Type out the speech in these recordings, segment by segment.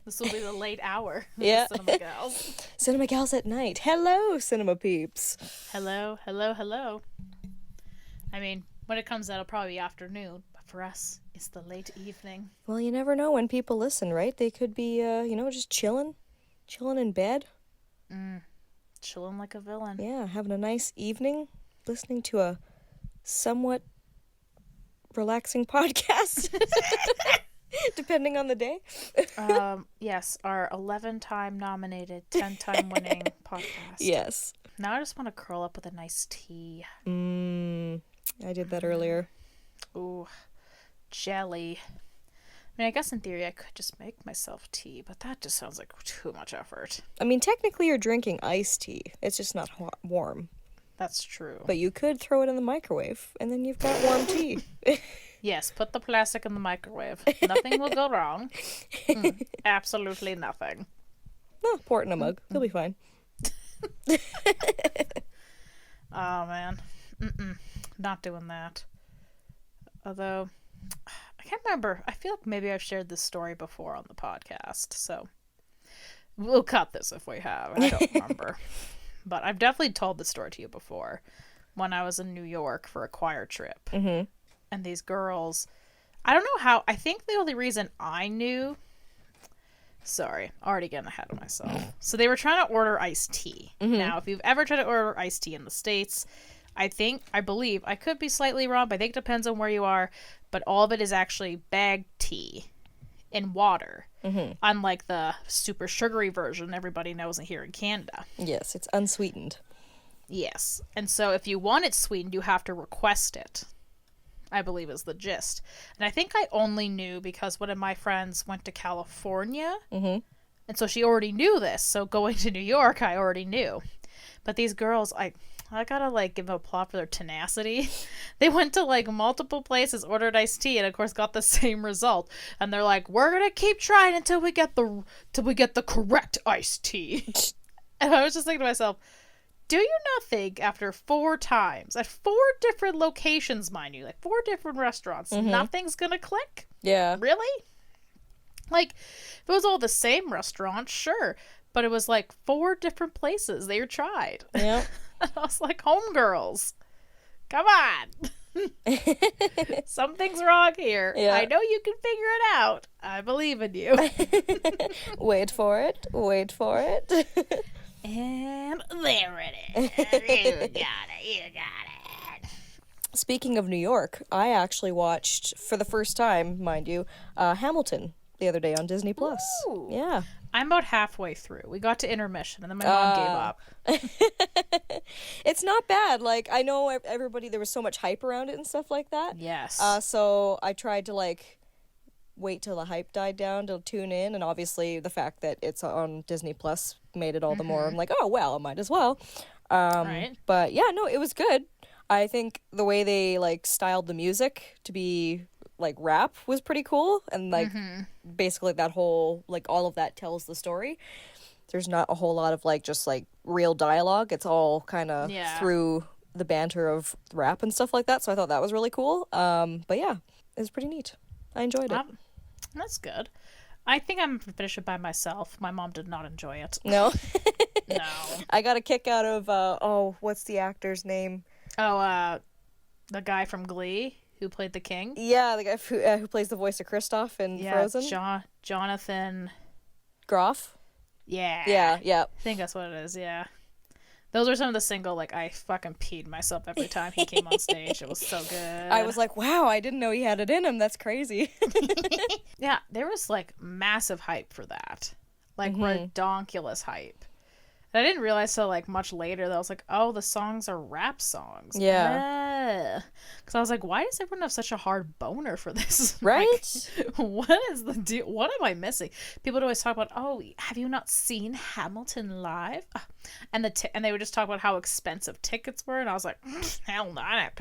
This will be the late hour. Yeah. Cinema gals. Cinema gals at night. Hello, cinema peeps. Hello, hello, hello. I mean, when it comes out, it'll probably be afternoon. But for us, it's the late evening. Well, you never know when people listen, right? They could be, just chilling in bed. Chilling like a villain. Yeah, having a nice evening, listening to a somewhat relaxing podcast, depending on the day. Yes, our 11-time nominated, 10-time winning podcast. Yes. Now I just want to curl up with a nice tea. I did that earlier. Ooh, jelly. I mean, I guess in theory I could just make myself tea, but that just sounds like too much effort. I mean, technically you're drinking iced tea. It's just not warm. That's true. But you could throw it in the microwave, and then you've got warm tea. Yes, put the plastic in the microwave. Nothing will go wrong. Absolutely nothing. No, pour it in a mug. You'll be fine. Oh, man. Not doing that. Although, I can't remember. I feel like maybe I've shared this story before on the podcast, so we'll cut this if we have. I don't remember. But I've definitely told this story to you before. When I was in New York for a choir trip. Mm-hmm. And these girls, I don't know how, I think the only reason I knew, sorry, already getting ahead of myself. So they were trying to order iced tea. Mm-hmm. Now, if you've ever tried to order iced tea in the States, I believe, I could be slightly wrong, but I think it depends on where you are, but all of it is actually bagged tea in water. Mm-hmm. Unlike the super sugary version everybody knows here in Canada. Yes, it's unsweetened. Yes. And so if you want it sweetened, you have to request it, I believe is the gist. And I think I only knew because one of my friends went to California. Mm-hmm. And so she already knew this. So going to New York, I already knew. But these girls, I gotta give them applause for their tenacity. They went to multiple places, ordered iced tea, and of course got the same result. And they're like, "We're gonna keep trying until we get the correct iced tea." And I was just thinking to myself, do you not think after 4 times at 4 different locations, mind you, 4 different restaurants, nothing's gonna click? Yeah. Really? If it was all the same restaurant, sure. But it was 4 different places they tried. Yeah. I was like, homegirls, come on. Something's wrong here. Yeah. I know you can figure it out. I believe in you. Wait for it. And there it is. You got it. Speaking of New York, I actually watched, for the first time, mind you, Hamilton the other day on Disney+. Ooh. Yeah. I'm about halfway through. We got to intermission, and then my mom gave up. It's not bad. I know everybody, there was so much hype around it and stuff like that. Yes. So I tried to, wait till the hype died down to tune in, and obviously the fact that it's on Disney Plus made it all the more. I'm like, oh, well, I might as well. Right. But, yeah, no, it was good. I think the way they, styled the music to be rap was pretty cool, and basically that whole all of that tells the story. There's not a whole lot of just real dialogue. It's all kind of through the banter of rap and stuff like that, so I thought that was really cool. But yeah, it was pretty neat. I enjoyed it. That's good. I think I'm gonna finish it by myself. My mom did not enjoy it. No. No. I got a kick out of what's the actor's name? The guy from Glee who played the king. Yeah, the guy who plays the voice of Kristoff in Frozen. Jonathan Groff. Yeah. Yeah. I think that's what it is. Yeah. Those are some of the single I fucking peed myself every time he came on stage. It was so good. I was like, wow, I didn't know he had it in him. That's crazy. Yeah, there was massive hype for that. Redonkulous hype. And I didn't realize till much later that I was like, oh, the songs are rap songs. Yeah. Because I was like, why does everyone have such a hard boner for this? Right? What is the deal? What am I missing? People would always talk about, oh, have you not seen Hamilton live? And they would just talk about how expensive tickets were. And I was like, hell no, I'm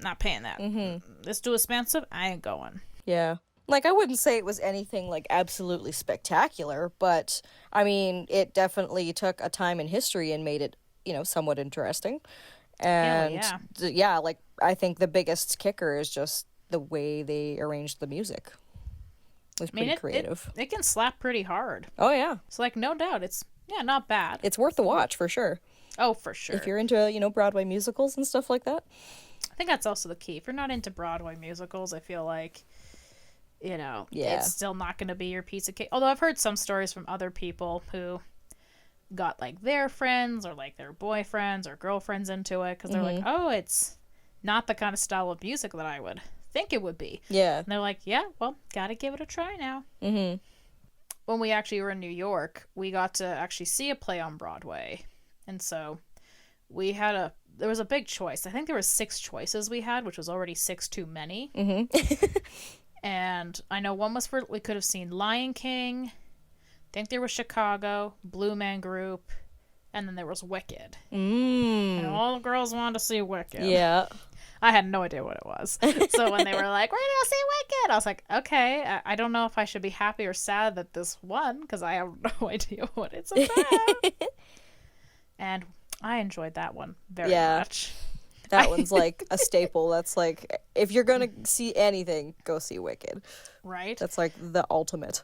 not paying that. It's too expensive. I ain't going. Yeah. I wouldn't say it was anything absolutely spectacular, but I mean, it definitely took a time in history and made it, somewhat interesting. And I think the biggest kicker is just the way they arranged the music. was I mean, pretty creative. It can slap pretty hard. Oh, yeah. So, like, no doubt, it's, not bad. It's worth the watch, for sure. Oh, for sure. If you're into, Broadway musicals and stuff like that. I think that's also the key. If you're not into Broadway musicals, I feel like, it's still not going to be your piece of cake. Although I've heard some stories from other people who got, like, their friends or, like, their boyfriends or girlfriends into it because they're like, oh, it's not the kind of style of music that I would think it would be. Yeah. And they're like, yeah, well, gotta give it a try now. Mm-hmm. When we actually were in New York, we got to actually see a play on Broadway. And so there was a big choice. I think there was 6 choices we had, which was already 6 too many. Mm-hmm. And I know one was we could have seen Lion King. I think there was Chicago, Blue Man Group, and then there was Wicked. And all the girls wanted to see Wicked. Yeah. I had no idea what it was. So when they were like, we're going to see Wicked, I was like, okay, I don't know if I should be happy or sad that this won, because I have no idea what it's about. And I enjoyed that one very much. That one's like a staple. That's like, if you're going to see anything, go see Wicked. Right? That's like the ultimate.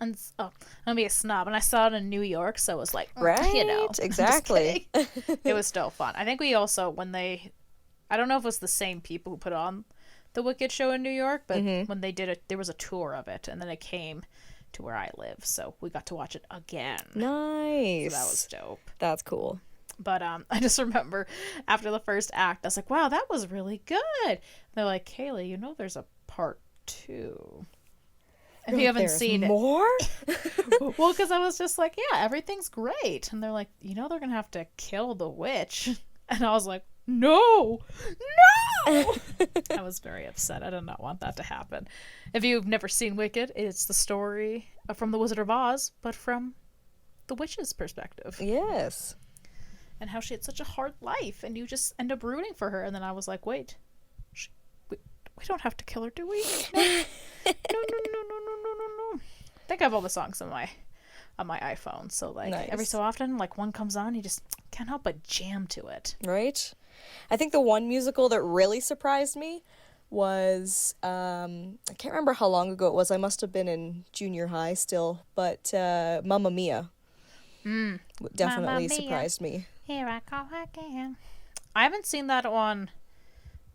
And I'm gonna be a snob, and I saw it in New York, so it was like, right, exactly. It was still fun. I think we also, I don't know if it was the same people who put on the Wicked show in New York, but when they did it, there was a tour of it, and then it came to where I live, so we got to watch it again. Nice. So that was dope. That's cool. But I just remember after the first act, I was like, wow, that was really good. And they're like, Kaylee, there's a part 2. If you haven't seen more? it. Well, because I was just like, yeah, everything's great. And they're like, they're going to have to kill the witch. And I was like, no! I was very upset. I did not want that to happen. If you've never seen Wicked, it's the story from The Wizard of Oz, but from the witch's perspective. Yes. And how she had such a hard life, and you just end up rooting for her. And then I was like, wait, we don't have to kill her, do we? No. I think I have all the songs on my iPhone, so like nice. Every so often, like one comes on, you just can't help but jam to it. Right. I think the one musical that really surprised me was I can't remember how long ago it was. I must have been in junior high still, but Mamma Mia definitely surprised me. Here I go again. I haven't seen that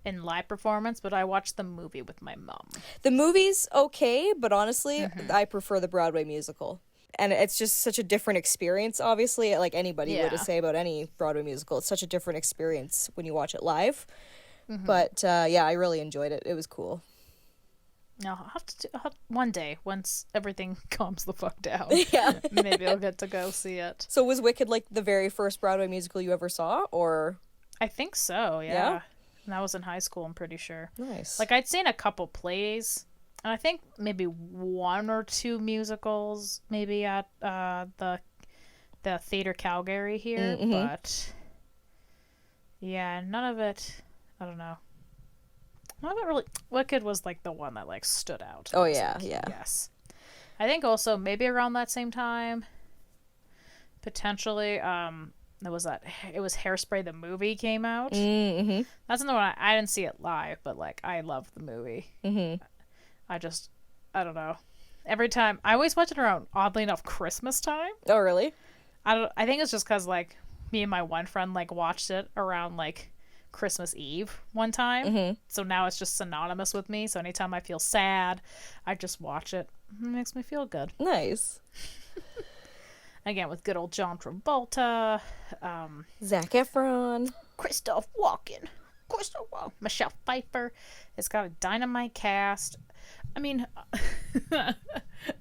in live performance, but I watched the movie with my mom. The movie's okay, but honestly, I prefer the Broadway musical. And it's just such a different experience, obviously, like anybody would say about any Broadway musical. It's such a different experience when you watch it live. But I really enjoyed it. It was cool. No, I'll have to one day, once everything calms the fuck down. Yeah. Maybe I'll get to go see it. So was Wicked like the very first Broadway musical you ever saw, or? I think so, yeah. And that was in high school, I'm pretty sure. Nice. Like, I'd seen a couple plays, and I think maybe 1 or 2 musicals, maybe at the Theater Calgary here, but yeah, none of it, I don't know. None of it really, Wicked was like the one that like stood out. Oh yeah, like, yeah. Yes. I think also maybe around that same time, potentially, it was Hairspray the movie came out. That's another one. I didn't see it live, but like I love the movie. I don't know. Every time I always watch it around, oddly enough, Christmas time. Oh really? I think it's just because like me and my one friend like watched it around like Christmas Eve one time. So now it's just synonymous with me. So anytime I feel sad, I just watch it. It makes me feel good. Nice. Again, with good old John Travolta, Zac Efron, Christoph Walken, Michelle Pfeiffer. It's got a dynamite cast. I mean, I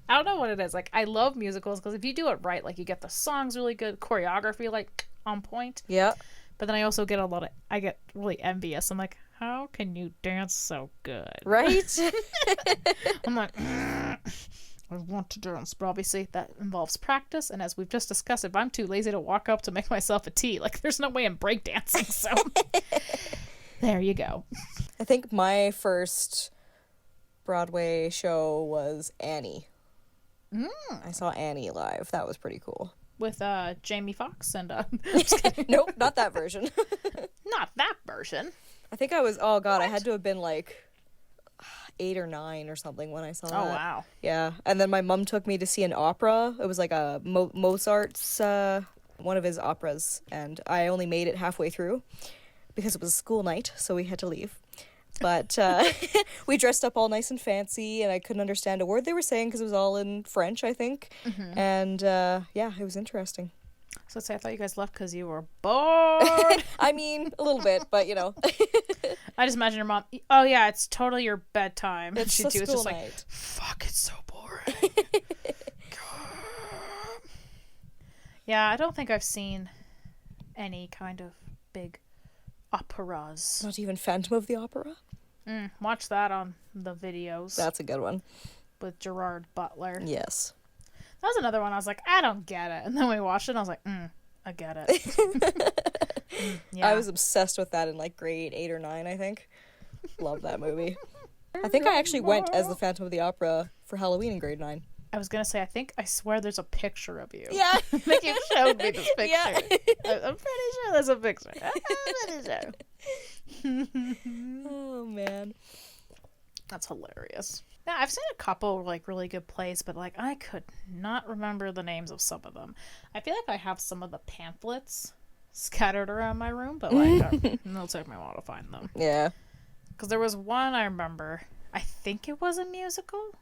don't know what it is. Like, I love musicals because if you do it right, like, you get the songs really good, choreography, like, on point. Yeah. But then I also get I get really envious. I'm like, how can you dance so good? Right? I'm like, I want to dance, but obviously that involves practice, and as we've just discussed, if I'm too lazy to walk up to make myself a tea, like there's no way I'm breakdancing, so there you go. I think my first Broadway show was Annie. I saw Annie live. That was pretty cool. With Jamie Foxx and Nope, not that version. Not that version. I think I was, oh god, I had to have been like 8 or 9 or something when I saw that. Oh, wow. Yeah. And then my mom took me to see an opera. It was like a Mozart's, one of his operas. And I only made it halfway through because it was a school night, so we had to leave. But we dressed up all nice and fancy, and I couldn't understand a word they were saying because it was all in French, I think. Mm-hmm. And yeah, it was interesting. So let's say I thought you guys left because you were bored. I mean, a little bit, but you know. I just imagine your mom, oh yeah, it's totally your bedtime. It's She'd a do school it's just night. like, fuck, it's so boring. Yeah, I don't think I've seen any kind of big operas. Not even Phantom of the Opera? Watch that on the videos. That's a good one. With Gerard Butler. Yes. That was another one I was like, I don't get it. And then we watched it and I was like, I get it. Yeah. I was obsessed with that in like grade 8 or 9, I think. Love that movie. I think I actually went as the Phantom of the Opera for Halloween in grade 9. I was going to say, I swear there's a picture of you. Yeah. I think you showed me this picture. Yeah. I'm pretty sure there's a picture. I'm pretty sure. Oh, man. That's hilarious. Yeah, I've seen a couple like really good plays, but like I could not remember the names of some of them. I feel like I have some of the pamphlets scattered around my room, but like it'll take me a while to find them. Yeah. Because there was one I remember. I think it was a musical.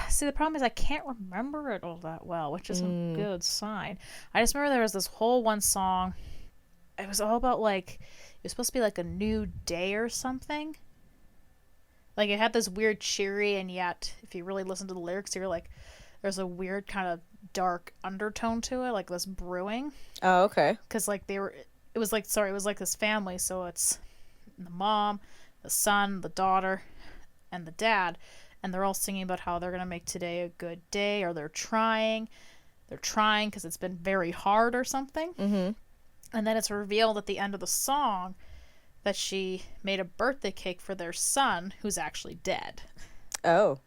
See, the problem is I can't remember it all that well, which is a good sign. I just remember there was this whole one song. It was all about like it was supposed to be like a new day or something. Like, it had this weird cheery, and yet, if you really listen to the lyrics, you're like, there's a weird kind of dark undertone to it, like this brewing. Oh, okay. Because, like, it was like this family, so it's the mom, the son, the daughter, and the dad, and they're all singing about how they're going to make today a good day, or they're trying because it's been very hard or something. Mm-hmm. And then it's revealed at the end of the song that she made a birthday cake for their son, who's actually dead. Oh.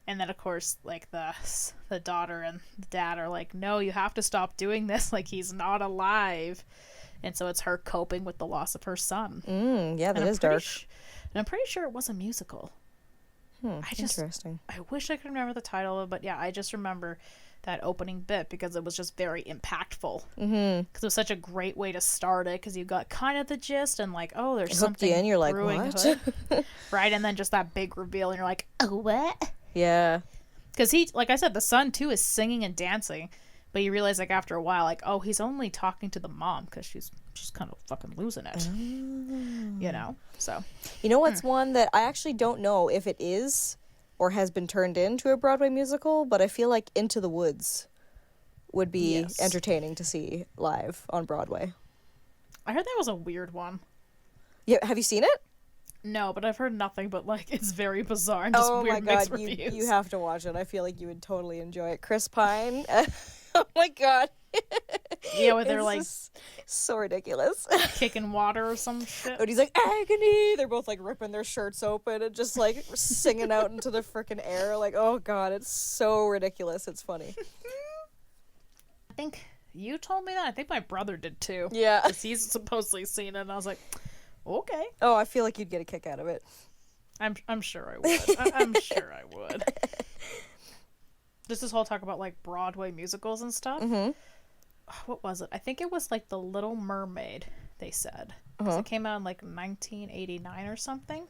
And then, of course, like, the daughter and the dad are like, no, you have to stop doing this. Like, he's not alive. And so it's her coping with the loss of her son. Yeah, that is dark. And I'm pretty sure it was a musical. Interesting. I wish I could remember the title of it, but yeah, I just remember that opening bit because it was just very impactful. Because it was such a great way to start it, because you got kind of the gist and like, oh, there's something in, you're like, brewing. what? Right, and then just that big reveal and you're like, oh, what? Yeah. Because he, like I said, the son too is singing and dancing, but you realize like after a while, like, oh, he's only talking to the mom because she's kind of fucking losing it. You know? So. You know what's one that I actually don't know if it is or has been turned into a Broadway musical, but I feel like Into the Woods would be entertaining to see live on Broadway. I heard that was a weird one. Yeah, have you seen it? No, but I've heard nothing but like it's very bizarre and just weird mixed reviews. You have to watch it. I feel like you would totally enjoy it. Chris Pine. Oh my god. Yeah, where they're like so ridiculous. Kicking water or some shit. And he's like, agony. They're both like ripping their shirts open and just like singing out into the freaking air. Like, oh god, it's so ridiculous. It's funny. I think you told me that. I think my brother did too. Yeah. Because he's supposedly seen it, and I was like, okay. Oh, I feel like you'd get a kick out of it. I'm sure I would. I'm sure I would. Just this whole talk about like Broadway musicals and stuff. Mm-hmm. What was it? I think it was like The Little Mermaid, they said. Because it came out in like 1989 or something.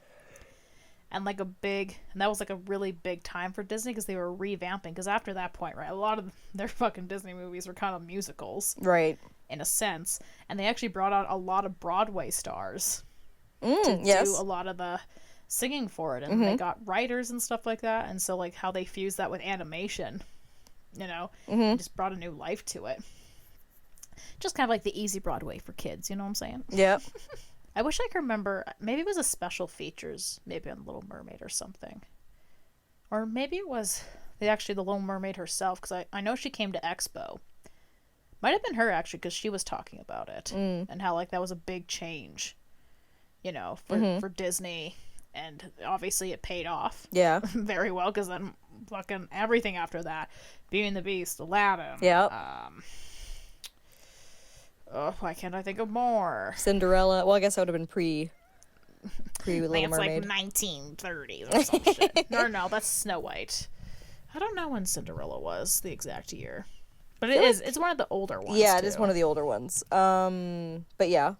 And like and that was like a really big time for Disney because they were revamping. Because after that point, right, a lot of their fucking Disney movies were kind of musicals. Right. In a sense. And they actually brought out a lot of Broadway stars to do a lot of the singing for it. And they got writers and stuff like that. And so like how they fused that with animation, you know, just brought a new life to it. Just kind of like the easy Broadway for kids, you know what I'm saying? Yep. I wish I could remember, maybe it was a special features, maybe on Little Mermaid or something. Or maybe it was the Little Mermaid herself, because I know she came to Expo. Might have been her, actually, because she was talking about it. And how, like, that was a big change, you know, for Disney. And obviously it paid off. Yeah. Very well, because then fucking everything after that. Beauty and the Beast, Aladdin. Yep. Oh, why can't I think of more? Cinderella. Well, I guess that would have been pre Pretty Little it's Mermaid. like 1930s or some shit. No, that's Snow White. I don't know when Cinderella was, the exact year. But it's one of the older ones, Yeah, too. it is one of the older ones. But yeah.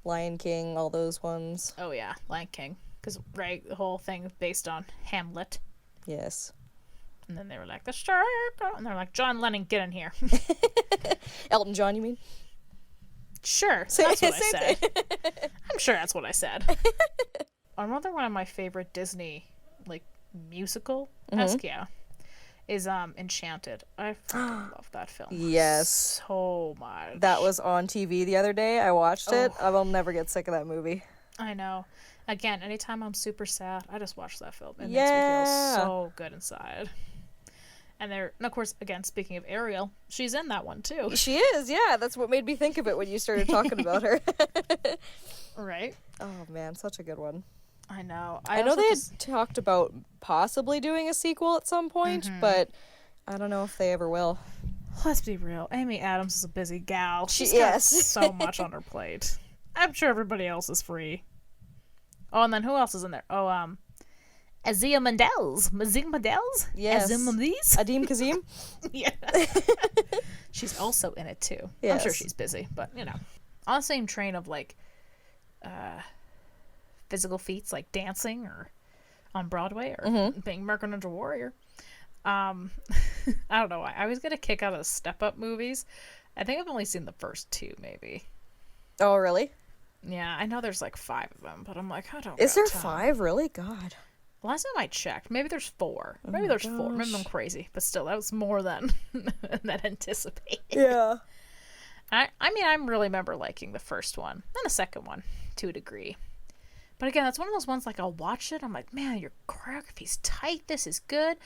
Lion King, all those ones. Oh, yeah, Lion King. Because, right, the whole thing based on Hamlet. Yes. And then they were like, the shark. And they're like, John Lennon, get in here. Elton John, you mean? Sure, that's what I said. I'm sure that's what I said. Another one of my favorite Disney, like, musical-esque, yeah, is Enchanted. I fucking love that film. Yes. So much. That was on TV the other day. I watched it. I will never get sick of that movie. I know. Again, anytime I'm super sad, I just watch that film. It makes me feel so good inside. And of course, again, speaking of Ariel, she's in that one too. She is, yeah. That's what made me think of it when you started talking about her. Right? Oh man, such a good one. I know. I know they had talked about possibly doing a sequel at some point, but I don't know if they ever will. Let's be real. Amy Adams is a busy gal. She's got so much on her plate. I'm sure everybody else is free. Oh, and then who else is in there? Oh, Azia Mandels. Yes. Adim Kazim? Yeah. She's also in it, too. Yes. I'm sure she's busy, but, on the same train of, like, physical feats, like dancing or on Broadway or being American Ninja Warrior. I don't know why. I always get a kick out of the step-up movies. I think I've only seen the first 2, maybe. Oh, really? Yeah, I know there's like 5 of them, but I'm like, I don't Is there time. 5? Really? God. Last time I checked, maybe there's 4. Maybe there's 4. Maybe I'm crazy, but still, that was more than anticipated. Yeah. I mean, I really remember liking the first one and the second one to a degree. But again, that's one of those ones, like, I'll watch it, I'm like, man, your choreography's tight, this is good.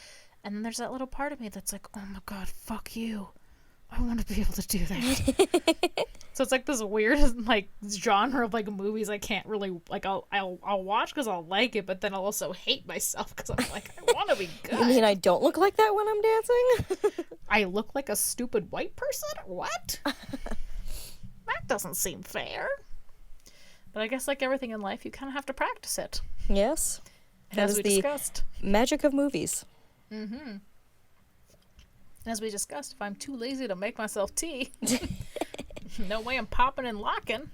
And then there's that little part of me that's like, oh my god, fuck you. I want to be able to do that. So it's like this weird, like, genre of, like, movies I can't really, like, I'll watch because I'll like it, but then I'll also hate myself because I'm like, I want to be good. You mean I don't look like that when I'm dancing? I look like a stupid white person? What? That doesn't seem fair. But I guess, like everything in life, you kind of have to practice it. Yes. As we discussed. Magic of movies. Mm-hmm. As we discussed, if I'm too lazy to make myself tea, no way I'm popping and locking.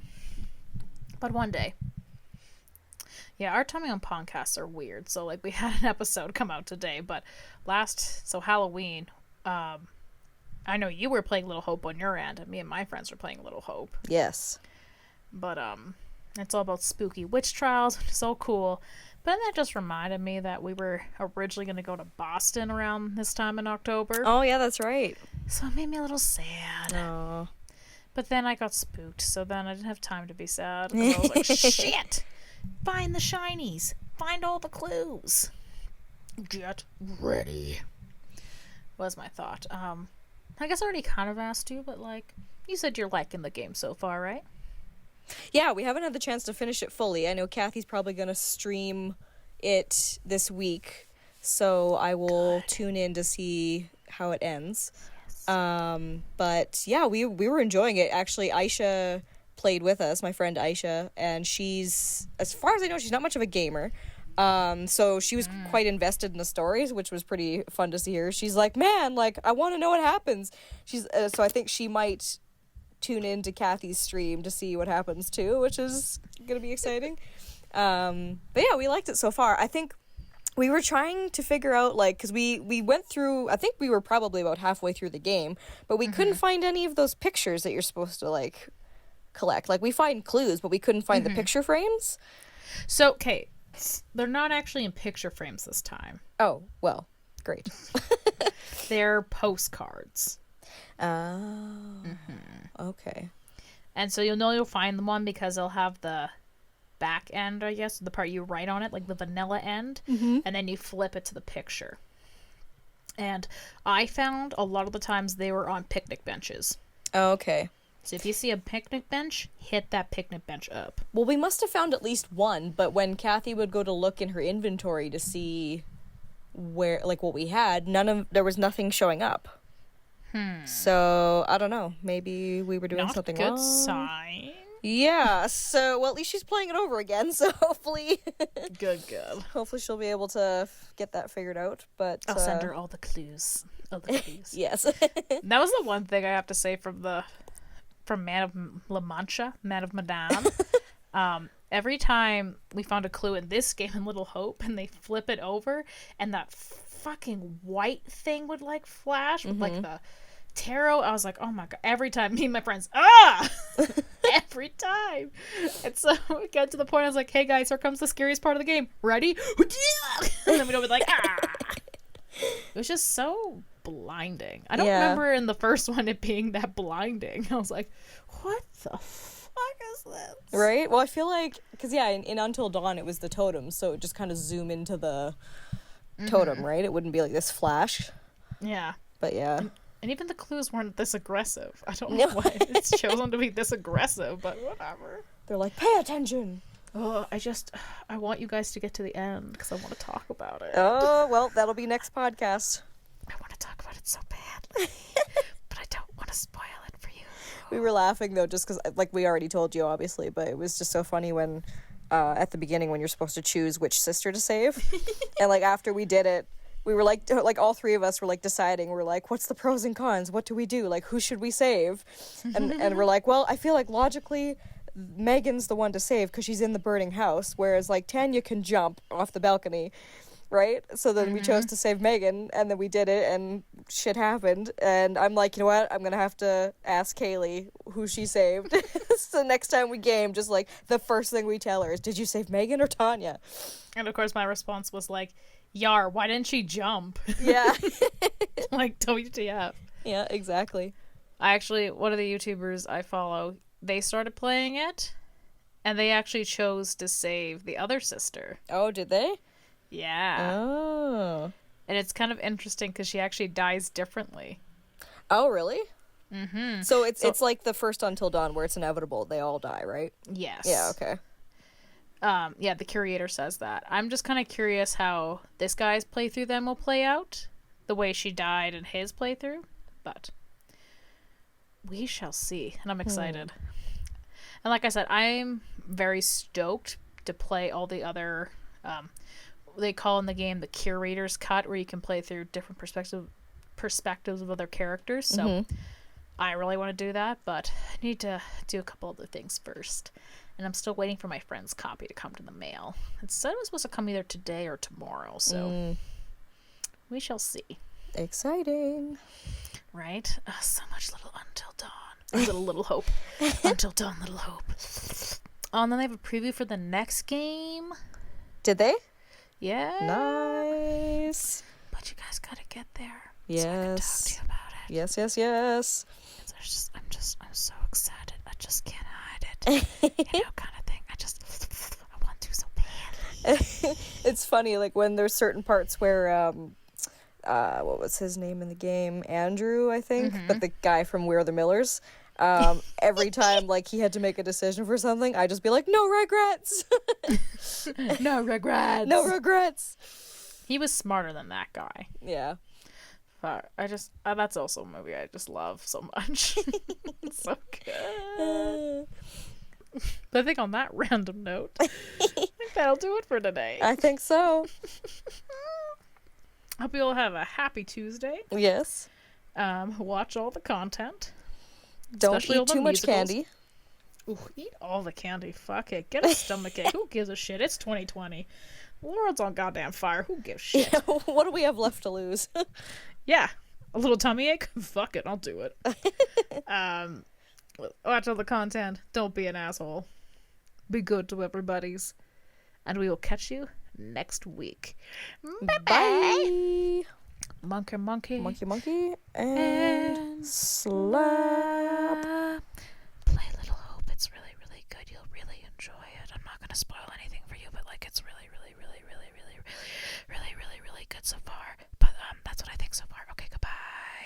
But one day. Yeah, our timing on podcasts are weird. So, like, we had an episode come out today, but Halloween, I know you were playing Little Hope on your end, and me and my friends were playing Little Hope. Yes. But, it's all about spooky witch trials, which is so cool. But that just reminded me that we were originally going to go to Boston around this time in October. Oh, yeah, that's right. So it made me a little sad. Oh. But then I got spooked, so then I didn't have time to be sad. I was like, shit! Find the shinies. Find all the clues. Get ready. Was my thought. I guess I already kind of asked you, but, like, you said you're liking the game so far, right? Yeah, we haven't had the chance to finish it fully. I know Kathy's probably going to stream it this week, so I will tune in to see how it ends. Yes. But yeah, we were enjoying it. Actually, Aisha played with us, my friend Aisha, and she's, as far as I know, she's not much of a gamer. So she was quite invested in the stories, which was pretty fun to see her. She's like, man, like, I want to know what happens. She's so I think she might tune into Kathy's stream to see what happens too, which is gonna be exciting. But yeah, we liked it so far. I think we were trying to figure out, like, because we went through, I think we were probably about halfway through the game, but we couldn't find any of those pictures that you're supposed to, like, collect. Like, we find clues, but we couldn't find the picture frames. So, okay, they're not actually in picture frames this time. Oh, well, great. They're postcards. Oh, okay. And so you'll find the one because they'll have the back end, I guess, the part you write on it, like the vanilla end, and then you flip it to the picture. And I found a lot of the times they were on picnic benches. Oh, okay. So if you see a picnic bench, hit that picnic bench up. Well, we must have found at least one, but when Kathy would go to look in her inventory to see where, like, what we had, there was nothing showing up. So, I don't know. Maybe we were doing something wrong. Not a good sign. Yeah, so, well, at least she's playing it over again, so hopefully... Good. Hopefully she'll be able to get that figured out, but... I'll send her all the clues. Yes. That was the one thing I have to say from Man of La Mancha, Man of Medan. Every time we found a clue in this game in Little Hope and they flip it over and that fucking white thing would like flash with like the tarot, I was like, oh my god, every time, me and my friends, every time. And so we got to the point I was like, hey guys, here comes the scariest part of the game, ready? And then we'd all be like, it was just so blinding. I don't remember in the first one it being that blinding. I was like, what the fuck is this? Right? Well, I feel like, because in Until Dawn it was the totem, so it just kind of zoom into the totem, right? It wouldn't be like this flash. Yeah. But yeah. And even the clues weren't this aggressive. I don't know why it's chosen to be this aggressive, but whatever. They're like, pay attention. Oh, I want you guys to get to the end because I want to talk about it. Oh, well, that'll be next podcast. I want to talk about it so badly, but I don't want to spoil it for you. We were laughing, though, just because, like, we already told you, obviously, but it was just so funny when, at the beginning, when you're supposed to choose which sister to save. And, like, after we did it, we were like all three of us were like deciding. We're like, what's the pros and cons? What do we do? Like, who should we save? And we're like, well, I feel like logically Megan's the one to save because she's in the burning house, whereas like Tanya can jump off the balcony, right? So then we chose to save Megan, and then we did it, and shit happened. And I'm like, you know what? I'm gonna have to ask Kaylee who she saved. So next time we game, just like the first thing we tell her is, did you save Megan or Tanya? And of course, my response was like, Yar, why didn't she jump? Yeah. Like, WTF. Yeah, exactly. One of the YouTubers I follow, they started playing it, and they actually chose to save the other sister. Oh, did they? Yeah. Oh. And it's kind of interesting because she actually dies differently. Oh, really? Mm-hmm. So it's like the first Until Dawn where it's inevitable. They all die, right? Yes. Yeah, okay. Yeah, the curator says that. I'm just kind of curious how this guy's playthrough then will play out, the way she died in his playthrough, but we shall see, and I'm excited. And like I said, I'm very stoked to play all the other, they call in the game the curator's cut, where you can play through different perspectives of other characters, so I really want to do that, but I need to do a couple other things first. And I'm still waiting for my friend's copy to come to the mail. It said it was supposed to come either today or tomorrow, so we shall see. Exciting. Right? So much Little Until Dawn. Little Hope. Until Dawn, Little Hope. Oh, and then they have a preview for the next game. Did they? Yeah. Nice. But you guys gotta get there. Yes. So I can talk to you about it. Yes. I'm so excited. I just can't hide it. Kind of thing. I want to so badly. It's funny, like when there's certain parts where what was his name in the game? Andrew, I think, but the guy from We're the Millers. Every time like he had to make a decision for something, I'd just be like, no regrets. No regrets. No regrets. He was smarter than that guy. Yeah. That's also a movie I just love so much. It's so good. But I think on that random note, I think that'll do it for today. I think so. Hope you all have a happy Tuesday. Yes. Watch all the content. Don't eat too much candy. Ooh, eat all the candy. Fuck it. Get a stomachache. Who gives a shit? It's 2020. The world's on goddamn fire. Who gives shit? Yeah, what do we have left to lose? Yeah. A little tummy ache? Fuck it. I'll do it. Watch all the content. Don't be an asshole. Be good to everybody's. And we will catch you next week. Bye-bye. Bye. Monkey. Monkey. And slide.